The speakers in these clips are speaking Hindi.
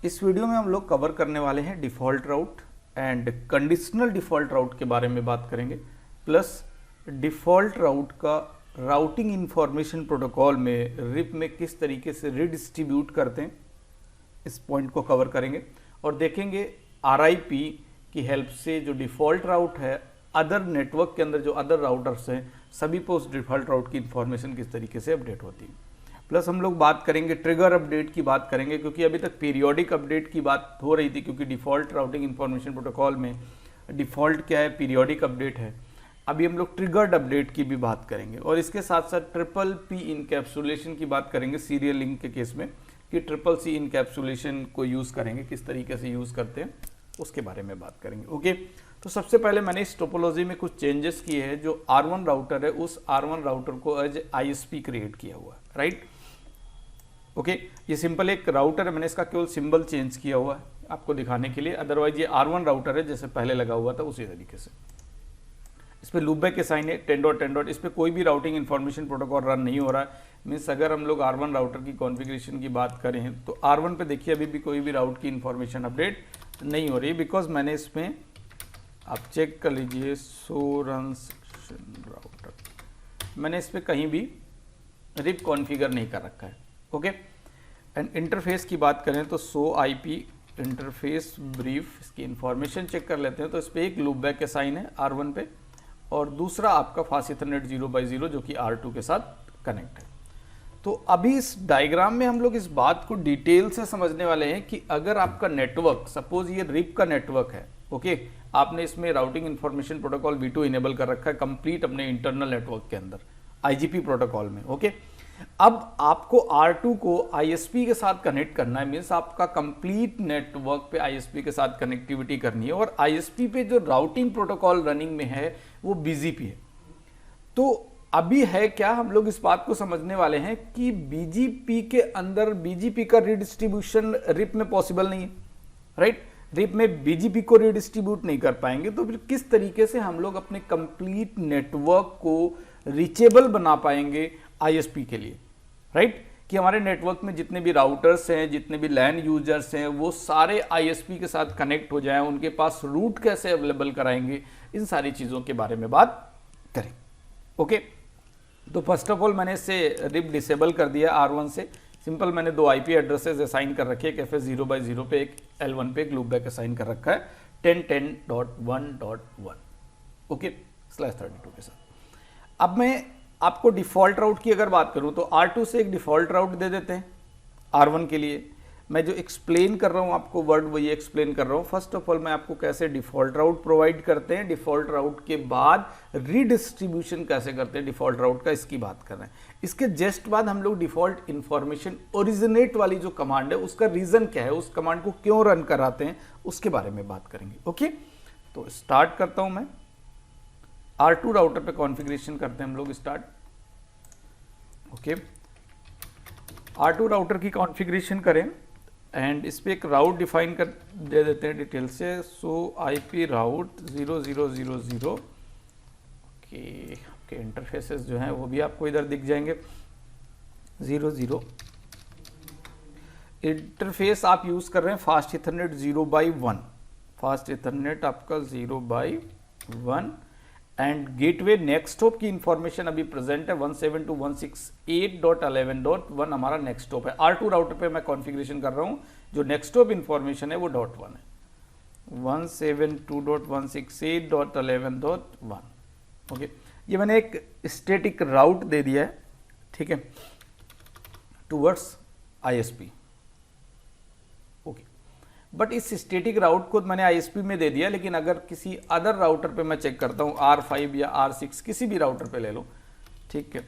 इस वीडियो में हम लोग कवर करने वाले हैं default route and conditional default route के बारे में बात करेंगे, प्लस डिफ़ॉल्ट राउट का राउटिंग इंफॉर्मेशन प्रोटोकॉल में रिप में किस तरीके से रिडिस्ट्रीब्यूट करते हैं, इस पॉइंट को कवर करेंगे और देखेंगे RIP की हेल्प से जो डिफ़ॉल्ट राउट है अदर नेटवर्क के अंदर जो अदर राउटर्स हैं सभी पर उस डिफ़ॉल्ट राउट की इंफॉर्मेशन किस तरीके से अपडेट होती है। प्लस हम लोग बात करेंगे ट्रिगर अपडेट की बात करेंगे, क्योंकि अभी तक पीरियोडिक अपडेट की बात हो रही थी, क्योंकि डिफ़ॉल्ट राउटिंग इंफॉर्मेशन प्रोटोकॉल में डिफ़ॉल्ट क्या है, पीरियोडिक अपडेट है। अभी हम लोग ट्रिगर्ड अपडेट की भी बात करेंगे और इसके साथ साथ ट्रिपल-P इनकैप्सुलेशन की बात करेंगे सीरियल लिंक के केस में, कि ट्रिपल-C इनकैप्सुलेशन को यूज़ करेंगे, किस तरीके से यूज़ करते हैं उसके बारे में बात करेंगे। ओके, तो सबसे पहले मैंने इस टोपोलॉजी में कुछ चेंजेस किए हैं। जो R1 राउटर है उस R1 राउटर को एज ISP क्रिएट किया हुआ है, राइट। ओके, ये सिंपल एक राउटर है, मैंने इसका केवल सिंबल चेंज किया हुआ है आपको दिखाने के लिए, अदरवाइज ये R1 राउटर है जैसे पहले लगा हुआ था उसी तरीके से। इस पर लूपबैक के साइन है 10.10. इस पर कोई भी राउटिंग इन्फॉर्मेशन प्रोटोकॉल रन नहीं हो रहा है। मीन्स अगर हम लोग R1 राउटर की कॉन्फ़िगरेशन की बात करें तो R1 पे देखिए अभी भी कोई भी राउट की इन्फॉर्मेशन अपडेट नहीं हो रही, बिकॉज मैंने इसमें आप चेक कर लीजिए शो रन सेक्शन राउटर, मैंने इस पर कहीं भी रिप कॉन्फ़िगर नहीं कर रखा है। ओके, एंड इंटरफेस की बात करें तो शो IP इंटरफेस ब्रीफ, इसकी इंफॉर्मेशन चेक कर लेते हैं। तो इस पर एक लूपबैक के साइन है R1 पे और दूसरा आपका फास्ट ईथरनेट 0x0 जो कि R2 के साथ कनेक्ट है। तो अभी इस डायग्राम में हम लोग इस बात को डिटेल से समझने वाले हैं कि अगर आपका नेटवर्क, सपोज ये रिप का नेटवर्क है, ओके, आपने इसमें routing information protocol V2 enable कर रखा है कंप्लीट अपने इंटरनल नेटवर्क के अंदर IGP प्रोटोकॉल में। ओके, अब आपको R2 को ISP के साथ कनेक्ट करना है, मीन्स आपका कंप्लीट नेटवर्क पे ISP के साथ कनेक्टिविटी करनी है और ISP पे जो राउटिंग प्रोटोकॉल रनिंग में है वो BGP है। तो अभी है क्या, हम लोग इस बात को समझने वाले हैं कि BGP के अंदर BGP का रिडिस्ट्रीब्यूशन रिप में पॉसिबल नहीं है, राइट। रिप में BGP को रिडिस्ट्रीब्यूट नहीं कर पाएंगे, तो फिर किस तरीके से हम लोग अपने कंप्लीट नेटवर्क को रीचेबल बना पाएंगे ISP के लिए, राइट। कि हमारे नेटवर्क में जितने भी राउटर्स हैं, जितने भी LAN यूजर्स हैं, वो सारे ISP के साथ कनेक्ट हो जाएं, उनके पास रूट कैसे अवेलेबल कराएंगे, इन सारी चीज़ों के बारे में बात करें। ओके, तो फर्स्ट ऑफ ऑल मैंने इसे रिप डिसेबल कर दिया R1 से। सिंपल मैंने दो IP एड्रेसेस असाइन कर रखे हैं, एक FS 0x0 पे, एक L1 पे, एक लूपबैक असाइन कर रखा है 10.10.1.1 ओके /32 के साथ। अब मैं आपको डिफ़ॉल्ट राउट की अगर बात करूं तो R2 से एक डिफ़ॉल्ट राउट दे देते हैं R1 के लिए। मैं जो एक्सप्लेन कर रहा हूं आपको वर्ड वही एक्सप्लेन कर रहा हूं। फर्स्ट ऑफ ऑल मैं आपको कैसे डिफ़ॉल्ट राउट प्रोवाइड करते हैं, डिफ़ॉल्ट राउट के बाद रीडिस्ट्रीब्यूशन कैसे करते हैं डिफ़ॉल्ट राउट का, इसकी बात कर रहे हैं। इसके जस्ट बाद हम लोग डिफ़ॉल्ट इंफॉर्मेशन ओरिजिनेट वाली जो कमांड है उसका रीज़न क्या है, उस कमांड को क्यों रन कराते हैं उसके बारे में बात करेंगे। ओके, तो स्टार्ट करता हूं मैं। R2 राउटर पे कॉन्फ़िगरेशन करते हैं हम लोग स्टार्ट। ओके, R2 राउटर की कॉन्फ़िगरेशन करें एंड इस पे एक राउट डिफाइन कर दे देते हैं डिटेल से। सो IP राउट 0000। ओके, आपके इंटरफेसेस जो हैं वो भी आपको इधर दिख जाएंगे 00। इंटरफेस आप यूज़ कर रहे हैं fast Ethernet 0x1, fast Ethernet आपका 0x1 and gateway next hop की इंफॉर्मेशन अभी प्रेजेंट है 172.168.11.1 हमारा नेक्स्ट हॉप है। R2 राउटर पे मैं कॉन्फ़िगरेशन कर रहा हूं, जो नेक्स्ट हॉप इंफॉर्मेशन है वो .1 है, 172.168.11.1 ओके। ये मैंने एक स्टैटिक राउट दे दिया है, ठीक है, टूवर्ड्स ISP। ओके, बट इस स्टैटिक राउट को मैंने ISP में दे दिया, लेकिन अगर किसी अदर राउटर पे मैं चेक करता हूँ R5 या R6 किसी भी राउटर पे ले लो, ठीक है,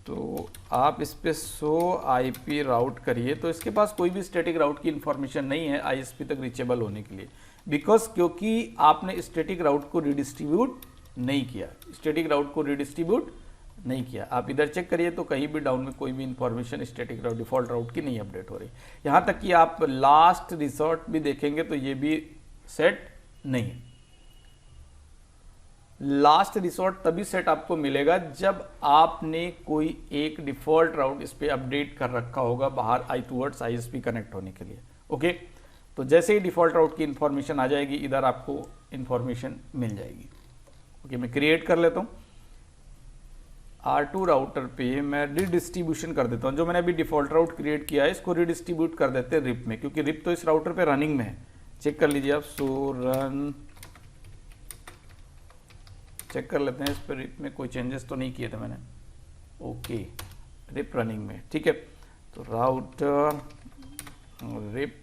तो आप इस पे शो IP राउट करिए तो इसके पास कोई भी स्टैटिक राउट की इंफॉर्मेशन नहीं है ISP तक रीचेबल होने के लिए, बिकॉज क्योंकि आपने स्टैटिक राउट को रिडिस्ट्रीब्यूट नहीं किया, स्टैटिक राउट को रिडिस्ट्रीब्यूट नहीं किया। आप इधर चेक करिए तो कहीं भी डाउन में कोई भी इंफॉर्मेशन स्टैटिक राउट डिफ़ॉल्ट राउट की नहीं अपडेट हो रही। यहाँ तक कि आप लास्ट रिसोर्ट भी देखेंगे तो ये भी सेट नहीं है, लास्ट रिसोर्ट तभी सेट आपको मिलेगा जब आपने कोई एक डिफ़ॉल्ट राउट इस पर अपडेट कर रखा होगा बाहर टूवर्ड्स आईएसपी कनेक्ट होने के लिए। ओके, तो जैसे ही डिफ़ॉल्ट राउट की इन्फॉर्मेशन आ जाएगी इधर आपको इन्फॉर्मेशन मिल जाएगी। ओके, मैं क्रिएट कर लेता हूँ। R2 राउटर पे मैं रिडिस्ट्रीब्यूशन कर देता हूँ। जो मैंने अभी डिफ़ॉल्ट राउट क्रिएट किया है इसको रिडिस्ट्रीब्यूट कर देते हैं रिप में, क्योंकि रिप तो इस राउटर पे रनिंग में है। चेक कर लीजिए आप, सो रन चेक कर लेते हैं इस पर रिप में कोई चेंजेस तो नहीं किए थे मैंने। ओके, रिप रनिंग में, ठीक है। तो राउटर रिप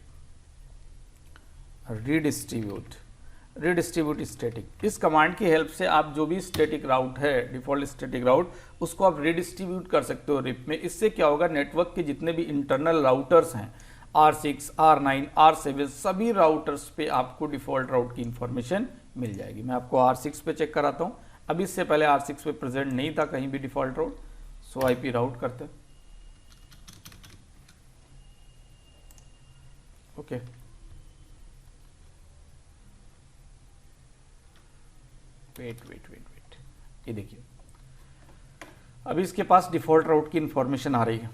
रिडिस्ट्रीब्यूट स्टैटिक, इस कमांड की हेल्प से आप जो भी स्टैटिक राउट है, डिफॉल्ट स्टैटिक राउट, उसको आप रिडिस्ट्रीब्यूट कर सकते हो रिप में। इससे क्या होगा, नेटवर्क के जितने भी इंटरनल राउटर्स हैं R6, R9, R7 सभी राउटर्स पे आपको डिफॉल्ट राउट की इंफॉर्मेशन मिल जाएगी। मैं आपको R6 पे चेक कराता हूँ। अभी इससे पहले R6 पे प्रेजेंट नहीं था कहीं भी डिफॉल्ट राउट, सो IP राउट करते हैं। ओके, वेट, ये देखिए अभी इसके पास डिफॉल्ट राउट की इंफॉर्मेशन आ रही है।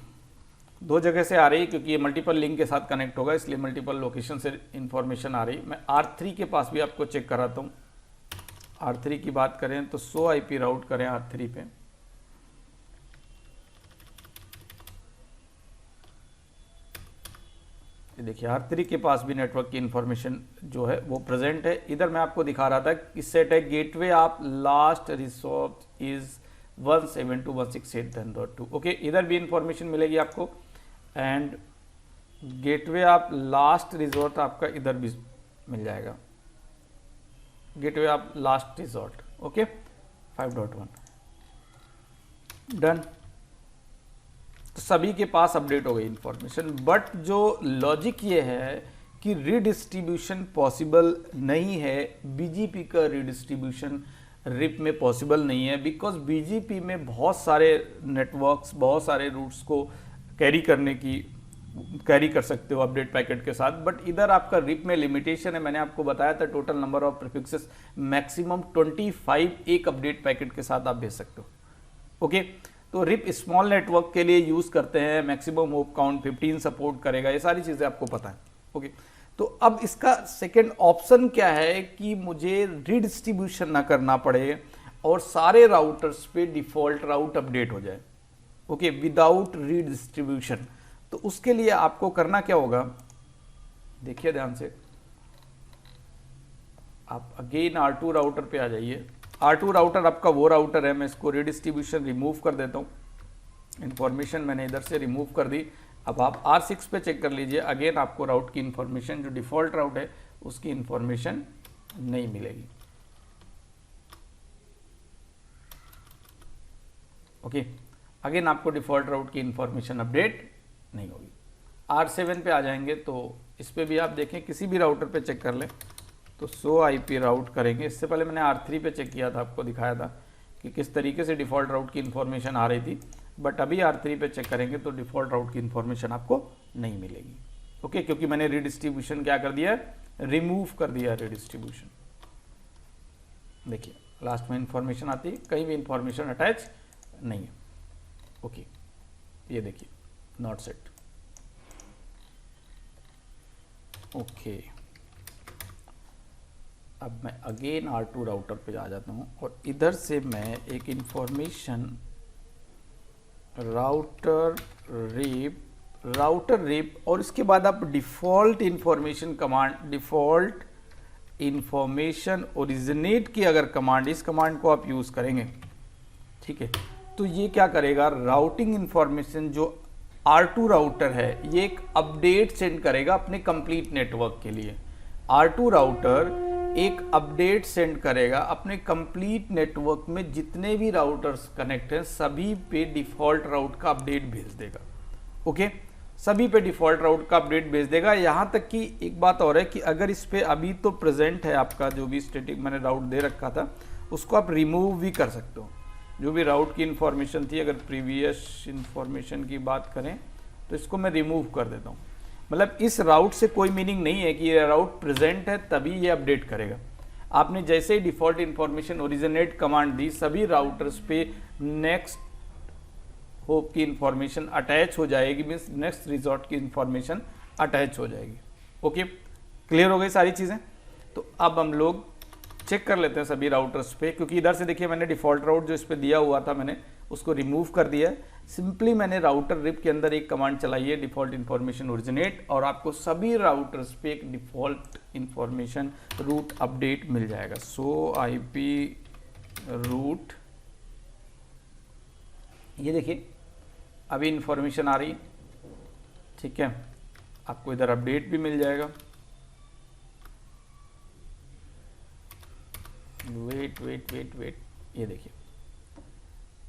दो जगह से आ रही है क्योंकि ये मल्टीपल लिंक के साथ कनेक्ट होगा, इसलिए मल्टीपल लोकेशन से इंफॉर्मेशन आ रही है। मैं R3 के पास भी आपको चेक कराता हूँ। R3 की बात करें तो सो IP राउट करें R3 पे। देखिए R3 के पास भी नेटवर्क की इंफॉर्मेशन जो है वो प्रेजेंट है। इधर मैं आपको दिखा रहा था कि सेट है गेटवे आप लास्ट रिसोर्ट इज 172.168.10.2। ओके, इधर भी इंफॉर्मेशन मिलेगी आपको। एंड गेटवे आप लास्ट रिजॉर्ट आपका इधर भी मिल जाएगा, गेटवे आप लास्ट रिजॉर्ट। Okay, 5.1 done. तो सभी के पास अपडेट हो गई इंफॉर्मेशन। बट जो लॉजिक ये है कि रिडिस्ट्रीब्यूशन पॉसिबल नहीं है, बीजीपी का रिडिस्ट्रीब्यूशन रिप में पॉसिबल नहीं है, बिकॉज बीजीपी में बहुत सारे नेटवर्क्स, बहुत सारे रूट्स को कैरी कर सकते हो अपडेट पैकेट के साथ। बट इधर आपका रिप में लिमिटेशन है। मैंने आपको बताया था total number of prefixes maximum 25 एक अपडेट पैकेट के साथ आप भेज सकते हो। ओके, तो रिप स्मॉल नेटवर्क के लिए यूज करते हैं, मैक्सिमम होप काउंट 15 सपोर्ट करेगा, ये सारी चीजें आपको पता है। ओके, तो अब इसका सेकंड ऑप्शन क्या है कि मुझे रिडिस्ट्रीब्यूशन ना करना पड़े और सारे राउटर्स पे डिफॉल्ट राउट अपडेट हो जाए। Okay, without redistribution. तो उसके लिए आपको करना क्या होगा, देखिए ध्यान से, आप अगेन R2 राउटर पे आ जाइए। R2 राउटर आपका वो राउटर है, मैं इसको रिडिस्ट्रीब्यूशन रिमूव कर देता हूँ। इंफॉर्मेशन मैंने इधर से रिमूव कर दी। अब आप R6 पे चेक कर लीजिए, अगेन आपको राउट की इंफॉर्मेशन, जो डिफॉल्ट राउट है उसकी इंफॉर्मेशन नहीं मिलेगी। ओके, अगेन आपको डिफॉल्ट राउट की इंफॉर्मेशन अपडेट नहीं होगी। R7 पे आ जाएंगे तो इस पे भी आप देखें, किसी भी राउटर पे चेक कर लें तो सो IP राउट करेंगे। इससे पहले मैंने R3 पे चेक किया था, आपको दिखाया था कि किस तरीके से डिफ़ॉल्ट राउट की इन्फॉर्मेशन आ रही थी। बट अभी R3 पे चेक करेंगे तो डिफ़ॉल्ट राउट की इन्फॉर्मेशन आपको नहीं मिलेगी। ओके, क्योंकि मैंने रिडिस्ट्रीब्यूशन क्या कर दिया, रिमूव कर दिया रिडिस्ट्रीब्यूशन। देखिए लास्ट में इन्फॉर्मेशन आती है, कहीं भी इन्फॉर्मेशन अटैच नहीं है। ओके, ये देखिए नॉट सेट। ओके, अब मैं अगेन R2 राउटर पे आ जाता हूँ और इधर से मैं एक इंफॉर्मेशन राउटर रिप और इसके बाद आप default information command, default information originate की अगर कमांड, इस कमांड को आप यूज़ करेंगे, ठीक है, तो ये क्या करेगा, राउटिंग इंफॉर्मेशन जो R2 राउटर है ये एक अपडेट सेंड करेगा अपने कंप्लीट नेटवर्क के लिए। R2 राउटर एक अपडेट सेंड करेगा अपने कंप्लीट नेटवर्क में जितने भी राउटर्स कनेक्ट हैं सभी पे डिफ़ॉल्ट राउट का अपडेट भेज देगा। ओके, सभी पे डिफ़ॉल्ट राउट का अपडेट भेज देगा। यहाँ तक कि एक बात और है कि अगर इस पे अभी तो प्रेजेंट है आपका जो भी स्टैटिक मैंने राउट दे रखा था उसको आप रिमूव भी कर सकते हो। जो भी राउट की इन्फॉर्मेशन थी, अगर प्रीवियस इन्फॉर्मेशन की बात करें तो इसको मैं रिमूव कर देता हूँ। मतलब इस राउट से कोई मीनिंग नहीं है कि ये राउट प्रेजेंट है तभी ये अपडेट करेगा। आपने जैसे ही डिफॉल्ट इंफॉर्मेशन ओरिजिनेट कमांड दी, सभी राउटर्स पे नेक्स्ट होप की इंफॉर्मेशन अटैच हो जाएगी, मीन्स नेक्स्ट रिजॉर्ट की इंफॉर्मेशन अटैच हो जाएगी। ओके, क्लियर हो गई सारी चीज़ें। तो अब हम लोग चेक कर लेते हैं सभी राउटर्स पे, क्योंकि इधर से देखिए मैंने डिफॉल्ट राउट जो इस पे दिया हुआ था मैंने उसको रिमूव कर दिया है। सिंपली मैंने राउटर रिप के अंदर एक कमांड चलाई है डिफॉल्ट इंफॉर्मेशन ओरिजिनेट, और आपको सभी राउटर्स पे एक डिफॉल्ट इंफॉर्मेशन रूट अपडेट मिल जाएगा। सो आईपी रूट, ये देखिए अभी इंफॉर्मेशन आ रही है, ठीक है, आपको इधर अपडेट भी मिल जाएगा। वेट वेट वेट वेट, ये देखिए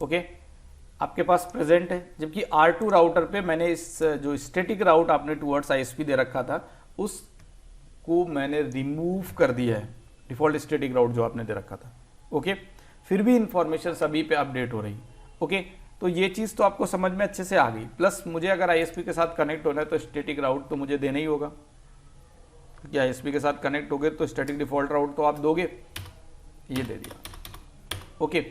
ओके, आपके पास प्रेजेंट है। जबकि R2 राउटर पे मैंने इस जो स्टैटिक राउट आपने टुवर्ड्स ISP दे रखा था उसको मैंने रिमूव कर दिया है, डिफॉल्ट स्टैटिक राउट जो आपने दे रखा था। ओके, फिर भी इंफॉर्मेशन सभी पे अपडेट हो रही। ओके, तो ये चीज़ तो आपको समझ में अच्छे से आ गई। प्लस मुझे अगर ISP के साथ कनेक्ट होना है तो स्टैटिक राउट तो मुझे देना ही होगा, क्योंकि ISP के साथ कनेक्ट हो गए तो स्टैटिक डिफॉल्ट राउट तो आप दोगे, ये दे दिया। ओके,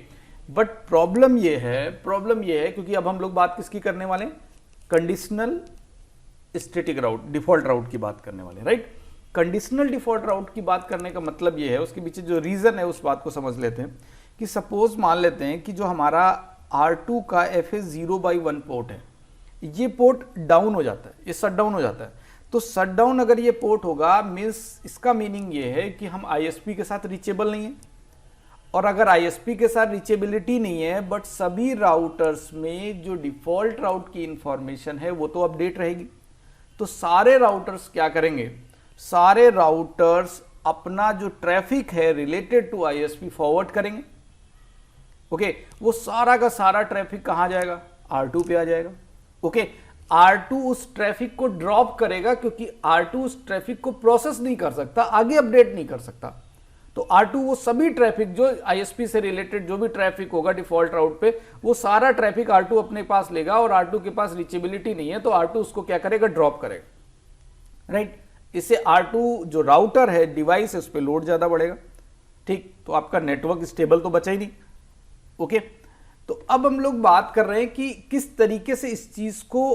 बट प्रॉब्लम ये है क्योंकि अब हम लोग बात किसकी करने वाले हैं, कंडीशनल स्टैटिक राउट, डिफॉल्ट राउट की बात करने वाले, राइट। कंडीशनल डिफॉल्ट राउट की बात करने का मतलब ये है, उसके पीछे जो रीजन है उस बात को समझ लेते हैं कि सपोज मान लेते हैं कि जो हमारा R2 का FA0/1 पोर्ट है, ये पोर्ट डाउन हो जाता है, ये शट डाउन हो जाता है। तो शट डाउन अगर ये पोर्ट होगा मीन्स इसका मीनिंग ये है कि हम ISP के साथ रीचेबल नहीं है, और अगर ISP के साथ रीचेबिलिटी नहीं है बट सभी राउटर्स में जो डिफॉल्ट राउट की इंफॉर्मेशन है वो तो अपडेट रहेगी। तो सारे राउटर्स क्या करेंगे, सारे राउटर्स अपना जो ट्रैफिक है रिलेटेड टू ISP फॉरवर्ड करेंगे। ओके, वो सारा का सारा ट्रैफिक कहां जाएगा, R2 पे आ जाएगा। ओके, R2 उस ट्रैफिक को ड्रॉप करेगा क्योंकि R2 उस ट्रैफिक को प्रोसेस नहीं कर सकता, आगे अपडेट नहीं कर सकता। तो R2 वो सभी ट्रैफिक जो ISP से रिलेटेड जो भी ट्रैफिक होगा डिफॉल्ट राउट पे, वो सारा ट्रैफिक R2 अपने पास लेगा, और R2 के पास रीचेबिलिटी नहीं है तो R2 उसको क्या करेगा, ड्रॉप करेगा, राइट। इससे R2 जो राउटर है डिवाइस है उस पर लोड ज्यादा बढ़ेगा, ठीक, तो आपका नेटवर्क स्टेबल तो बचा ही नहीं। ओके, तो अब हम लोग बात कर रहे हैं कि किस तरीके से इस चीज को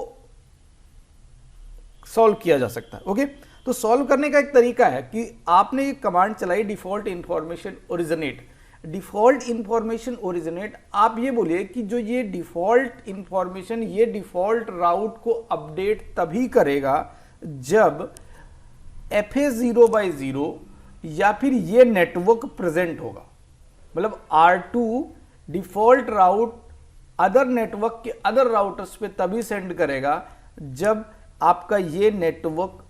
सॉल्व किया जा सकता है। ओके, तो सॉल्व करने का एक तरीका है कि आपने एक कमांड चलाई default information originate. Default information originate, आप ये बोलिए कि जो ये डिफॉल्ट इंफॉर्मेशन ये डिफॉल्ट राउट को अपडेट तभी करेगा जब FA0/0 या फिर ये नेटवर्क प्रेजेंट होगा। मतलब R2 डिफॉल्ट राउट अदर नेटवर्क के अदर राउटर्स पे तभी सेंड करेगा जब आपका ये नेटवर्क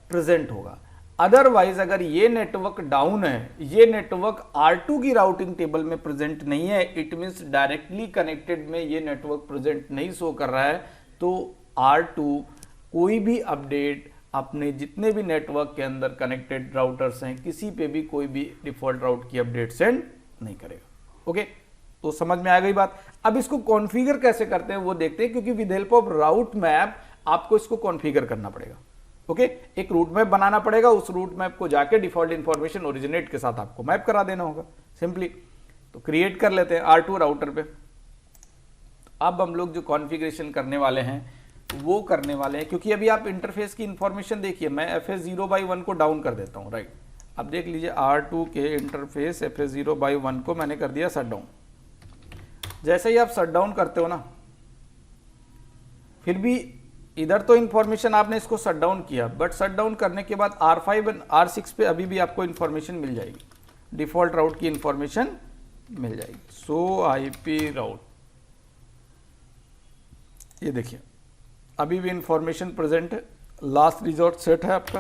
प्रेजेंट होगा। अदरवाइज अगर ये नेटवर्क डाउन है, ये नेटवर्क R2 की राउटिंग टेबल में प्रेजेंट नहीं है, इट मींस डायरेक्टली कनेक्टेड में ये नेटवर्क प्रेजेंट नहीं शो कर रहा है, तो R2 कोई भी अपडेट अपने जितने भी नेटवर्क के अंदर कनेक्टेड राउटर्स हैं किसी पे भी कोई भी डिफॉल्ट राउट की अपडेट सेंड नहीं करेगा। ओके, तो समझ में आ गई बात। अब इसको कॉन्फ़िगर कैसे करते हैं वो देखते हैं, क्योंकि with help of route map आपको इसको कॉन्फ़िगर करना पड़ेगा। ओके, एक रूट मैप बनाना पड़ेगा, उस रूट मैप को जाके डिफॉल्ट इंफॉर्मेशन ओरिजिनेट के साथ आपको मैप करा देना होगा सिंपली। तो क्रिएट कर लेते हैं R2 राउटर पे। अब हम लोग जो कॉन्फ़िगरेशन करने वाले हैं वो करने वाले हैं, क्योंकि अभी आप इंटरफेस की इंफॉर्मेशन देखिए, मैं FA0/1 को डाउन कर देता हूं, राइट। अब देख लीजिए R2 के इंटरफेस FA0/1 को मैंने कर दिया शट डाउन। जैसे ही आप शट डाउन करते हो ना, फिर भी इधर तो इंफॉर्मेशन आपने इसको शट डाउन किया, बट शट डाउन करने के बाद R5 और R6 पे अभी भी आपको इंफॉर्मेशन मिल जाएगी, डिफॉल्ट राउट की इंफॉर्मेशन मिल जाएगी। सो IP राउट, ये देखिए अभी भी इंफॉर्मेशन प्रेजेंट है, लास्ट रिजॉर्ट सेट है आपका।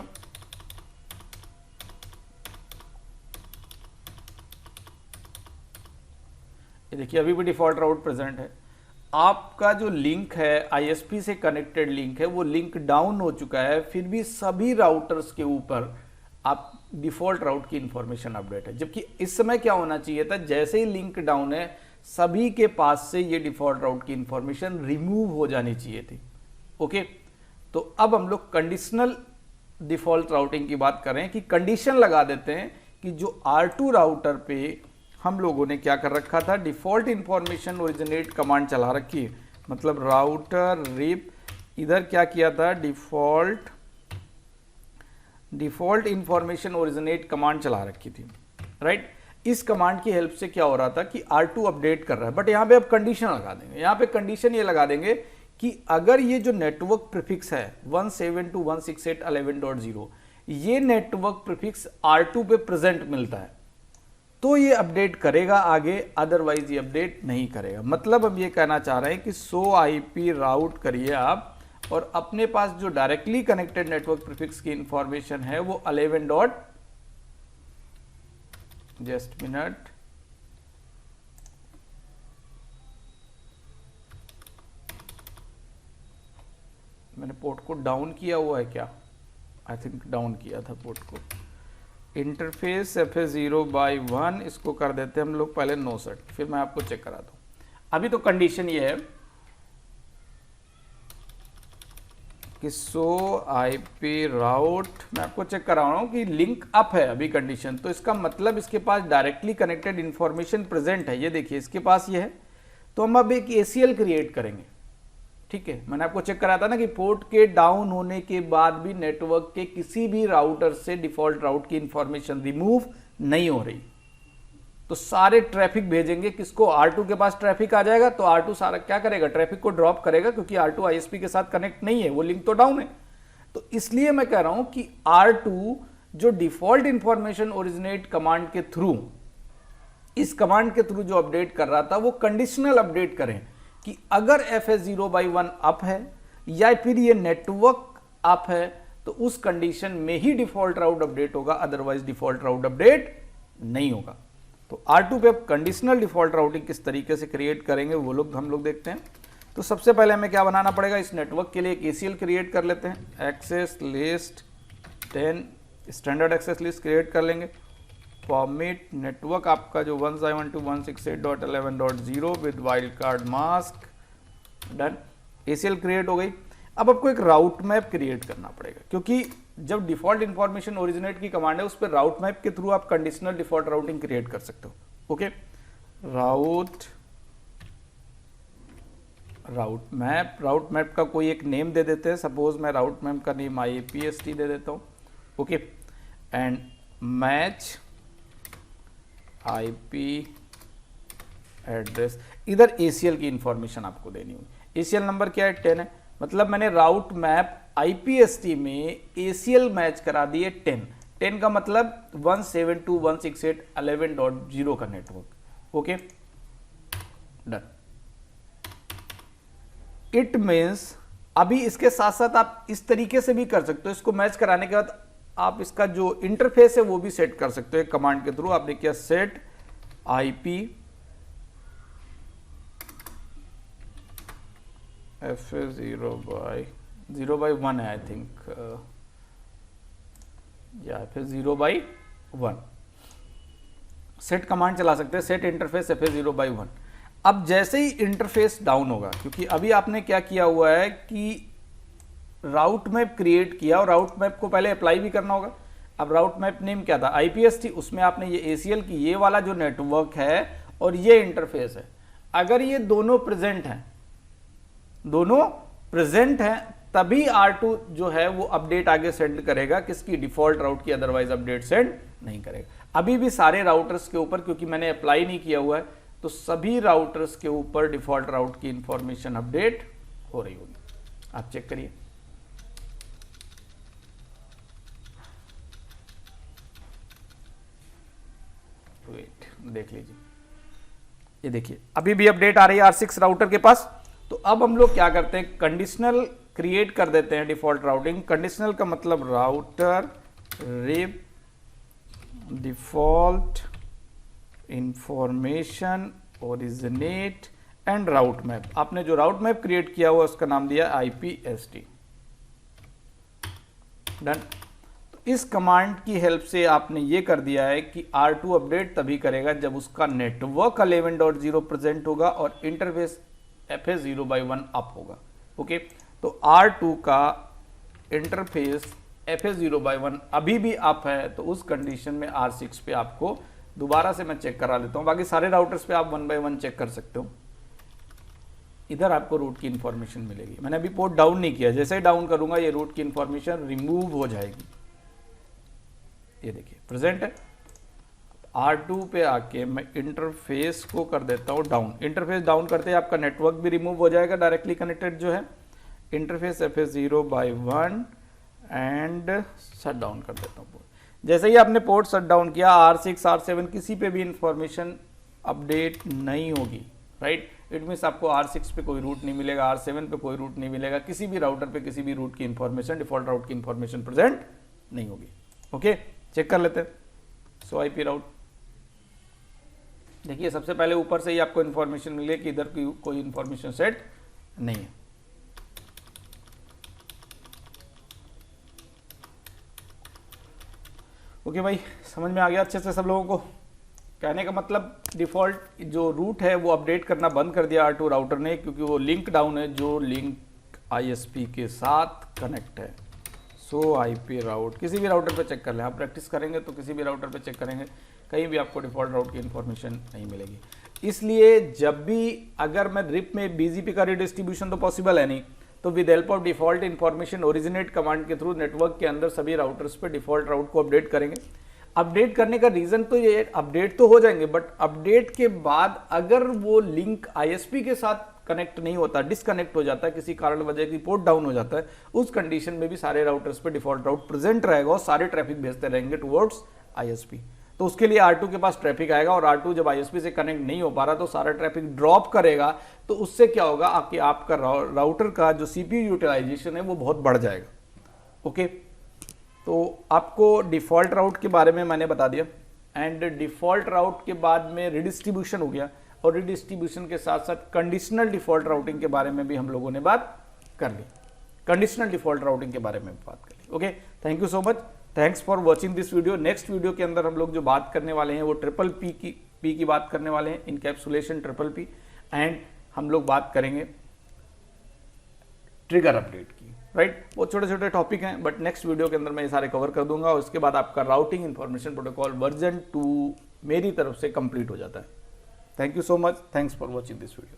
ये देखिए अभी भी डिफॉल्ट राउट प्रेजेंट है। आपका जो लिंक है ISP से कनेक्टेड लिंक है वो लिंक डाउन हो चुका है, फिर भी सभी राउटर्स के ऊपर आप डिफॉल्ट राउट की इंफॉर्मेशन अपडेट है। जबकि इस समय क्या होना चाहिए था, जैसे ही लिंक डाउन है सभी के पास से ये डिफॉल्ट राउट की इंफॉर्मेशन रिमूव हो जानी चाहिए थी। ओके, तो अब हम लोग कंडीशनल डिफॉल्ट राउटिंग की बात कर रहे हैं कि कंडीशन लगा देते हैं कि जो R2 राउटर पे हम लोगों ने क्या कर रखा था, डिफॉल्ट इंफॉर्मेशन ओरिजिनेट कमांड चला रखी है। मतलब राउटर रिप इधर क्या किया था, डिफॉल्ट इंफॉर्मेशन ओरिजिनेट कमांड चला रखी थी, राइट। इस कमांड की हेल्प से क्या हो रहा था कि R2 अपडेट कर रहा है, बट यहां पे अब कंडीशन लगा देंगे। यहां पे कंडीशन ये लगा देंगे कि अगर ये जो नेटवर्क प्रीफिक्स है 172.168.11.0 ये नेटवर्क प्रीफिक्स R2 पे प्रेजेंट मिलता है तो ये अपडेट करेगा आगे, अदरवाइज ये अपडेट नहीं करेगा। मतलब हम ये कहना चाह रहे हैं कि 100 IP राउट करिए आप और अपने पास जो डायरेक्टली कनेक्टेड नेटवर्क प्रीफिक्स की इंफॉर्मेशन है वो 11 डॉट, जस्ट मिनट, मैंने पोर्ट को डाउन किया हुआ है क्या, आई थिंक डाउन किया था पोर्ट को। इंटरफेस FA0/1 इसको कर देते हैं हम लोग पहले नो सेट, फिर मैं आपको चेक कराता हूं। अभी तो कंडीशन ये है कि 100 IP राउट, मैं आपको चेक करा रहा हूं कि लिंक अप है अभी कंडीशन, तो इसका मतलब इसके पास डायरेक्टली कनेक्टेड इंफॉर्मेशन प्रेजेंट है। ये देखिए इसके पास ये है, तो हम अब एक ACL क्रिएट करेंगे, ठीक है। मैंने आपको चेक कराया था ना कि पोर्ट के डाउन होने के बाद भी नेटवर्क के किसी भी राउटर से डिफॉल्ट राउट की इंफॉर्मेशन रिमूव नहीं हो रही, तो सारे ट्रैफिक भेजेंगे किसको, R2 के पास ट्रैफिक आ जाएगा तो R2 सारा क्या करेगा, ट्रैफिक को ड्रॉप करेगा, क्योंकि R2 ISP के साथ कनेक्ट नहीं है, वो लिंक तो डाउन है। तो इसलिए मैं कह रहा हूं कि R2 जो डिफॉल्ट इंफॉर्मेशन ओरिजिनेट कमांड के थ्रू, इस कमांड के थ्रू जो अपडेट कर रहा था वो कंडीशनल अपडेट करें कि अगर FA0/1 अप है या फिर ये नेटवर्क अप है तो उस कंडीशन में ही डिफॉल्ट राउट अपडेट होगा, अदरवाइज डिफॉल्ट राउट अपडेट नहीं होगा। तो R2 पे अब कंडीशनल डिफॉल्ट राउटिंग किस तरीके से क्रिएट करेंगे वो लोग हम लोग देखते हैं। तो सबसे पहले हमें क्या बनाना पड़ेगा, इस नेटवर्क के लिए एक ACL क्रिएट कर लेते हैं। Access list 10 standard access list create कर लेंगे। फॉर्मेट नेटवर्क आपका जो 172.168.11.0 with wild card mask, done, ACL create हो गई। अब आपको एक राउट मैप क्रिएट करना पड़ेगा, क्योंकि जब डिफॉल्ट इंफॉर्मेशन ओरिजिनेट की कमांड है उस पर राउट मैप के थ्रू आप कंडीशनल डिफॉल्ट राउटिंग क्रिएट कर सकते हो। ओके, राउट मैप का कोई एक नेम दे देते हैं, सपोज मैं राउट मैप का नेम IAPST दे देता हूं। Okay, and match IP address, इधर ACL की इंफॉर्मेशन आपको देनी होगी। ACL नंबर क्या है, 10 है, मतलब मैंने राउट मैप IPST में ACL मैच करा दिए 10 का मतलब 172.168.11.0 का network. Okay, done. It means अभी इसके साथ साथ आप इस तरीके से भी कर सकते हो, इसको मैच कराने के बाद आप इसका जो इंटरफेस है वो भी सेट कर सकते हो। एक कमांड के थ्रू आपने किया सेट IP FA0/1 है, आई थिंक, या FA0/1 सेट कमांड चला सकते हैं, सेट इंटरफेस FA0/1। अब जैसे ही इंटरफेस डाउन होगा, क्योंकि अभी आपने क्या किया हुआ है कि राउट मैप क्रिएट किया और राउट मैप को पहले अप्लाई भी करना होगा। अब राउट मैप नेम क्या था, IPST, उसमें आपने ये ACL की ये वाला जो नेटवर्क है और ये इंटरफेस है, अगर ये दोनों प्रेजेंट हैं तभी R2 जो है वो अपडेट आगे सेंड करेगा किसकी, डिफॉल्ट राउट की, अदरवाइज अपडेट सेंड नहीं करेगा। अभी भी सारे राउटर्स के ऊपर, क्योंकि मैंने अप्लाई नहीं किया हुआ है, तो सभी राउटर्स के ऊपर डिफॉल्ट राउट की इंफॉर्मेशन अपडेट हो रही होगी। आप चेक करिए, वेट, देख लीजिए, ये देखिए अभी भी अपडेट आ रही है R6 राउटर के पास। तो अब हम लोग क्या करते हैं, कंडीशनल क्रिएट कर देते हैं डिफॉल्ट राउटिंग। कंडीशनल का मतलब router RIP default information originate and route map. आपने जो राउट मैप क्रिएट किया हुआ उसका नाम दिया IPST, डन। इस कमांड की हेल्प से आपने ये कर दिया है कि R2 अपडेट तभी करेगा जब उसका नेटवर्क 11.0 प्रेजेंट होगा और इंटरफेस FA0/1 अप होगा। ओके, तो R2 का इंटरफेस FS0/1 अभी भी अप है तो उस कंडीशन में R6 पे आपको दोबारा से मैं चेक करा लेता हूँ। बाकी सारे राउटर्स पे आप 1 by 1 चेक कर सकते हो। इधर आपको रूट की इंफॉर्मेशन मिलेगी। मैंने अभी पोर्ट डाउन नहीं किया, जैसे ही डाउन करूंगा ये रूट की इंफॉर्मेशन रिमूव हो जाएगी। ये देखिए प्रेजेंट है। R2 पे आके मैं इंटरफेस को कर देता हूँ डाउन। इंटरफेस डाउन करते ही आपका नेटवर्क भी रिमूव हो जाएगा, डायरेक्टली कनेक्टेड जो है। Interface FS0/1 and shut down कर देता हूँ पोर्ट। जैसे ही आपने पोर्ट शट डाउन किया, R6 R7 किसी पे भी इंफॉर्मेशन अपडेट नहीं होगी, राइट। इट मीन्स आपको R6 पे कोई रूट नहीं मिलेगा, R7 पे कोई रूट नहीं मिलेगा, किसी भी राउटर पे किसी भी रूट की इंफॉर्मेशन, डिफॉल्ट राउट की इंफॉर्मेशन प्रेजेंट नहीं होगी। ओके, चेक कर लेते हैं। सो IP राउट देखिए, सबसे पहले ऊपर से ही आपको इंफॉर्मेशन मिले कि इधर की कोई इंफॉर्मेशन सेट नहीं है। ओके भाई, समझ में आ गया अच्छे से सब लोगों को? कहने का मतलब डिफ़ॉल्ट जो रूट है वो अपडेट करना बंद कर दिया R2 राउटर ने, क्योंकि वो लिंक डाउन है जो लिंक ISP के साथ कनेक्ट है। सो IP राउट किसी भी राउटर पे चेक कर लें, आप प्रैक्टिस करेंगे तो किसी भी राउटर पे चेक करेंगे, कहीं भी आपको डिफ़ॉल्ट राउट की इन्फॉर्मेशन नहीं मिलेगी। इसलिए जब भी अगर मैं रिप में BGP का रिडिस्ट्रीब्यूशन तो पॉसिबल है नहीं, तो with help of default information originate command के थ्रू नेटवर्क के अंदर सभी राउटर्स पे डिफ़ॉल्ट राउट को अपडेट करेंगे। अपडेट करने का रीज़न तो ये, अपडेट तो हो जाएंगे, बट अपडेट के बाद अगर वो लिंक ISP के साथ कनेक्ट नहीं होता, डिसकनेक्ट हो जाता है किसी कारण वजह की, पोर्ट डाउन हो जाता है, उस कंडीशन में भी सारे राउटर्स पे डिफ़ॉल्ट राउट प्रेजेंट रहेगा और सारे ट्रैफिक भेजते रहेंगे टुवर्ड्स ISP। तो उसके लिए R2 के पास ट्रैफिक आएगा, और R2 जब ISP से कनेक्ट नहीं हो पा रहा तो सारा ट्रैफिक ड्रॉप करेगा। तो उससे क्या होगा, आपका राउटर का जो CPU यूटिलाइजेशन है वो बहुत बढ़ जाएगा। ओके, तो आपको डिफ़ॉल्ट राउट के बारे में मैंने बता दिया, एंड डिफ़ॉल्ट राउट के बाद में रिडिस्ट्रीब्यूशन हो गया, और रिडिस्ट्रीब्यूशन के साथ साथ कंडीशनल डिफ़ॉल्ट राउटिंग के बारे में भी हम लोगों ने बात कर ली। कंडीशनल डिफ़ॉल्ट राउटिंग के बारे में बात कर ली। Okay, thank you so much, thanks for watching this video. Next video के अंदर हम लोग जो बात करने वाले हैं वो पी की बात करने वाले हैं, इनकैप्सुलेशन P, एंड हम लोग बात करेंगे ट्रिगर अपडेट की, राइट। वो छोटे छोटे टॉपिक हैं, बट नेक्स्ट वीडियो के अंदर मैं ये सारे कवर कर दूंगा, और उसके बाद आपका राउटिंग इन्फॉर्मेशन प्रोटोकॉल वर्जन 2 मेरी तरफ से कंप्लीट हो जाता है। Thank you so much, thanks for watching this video.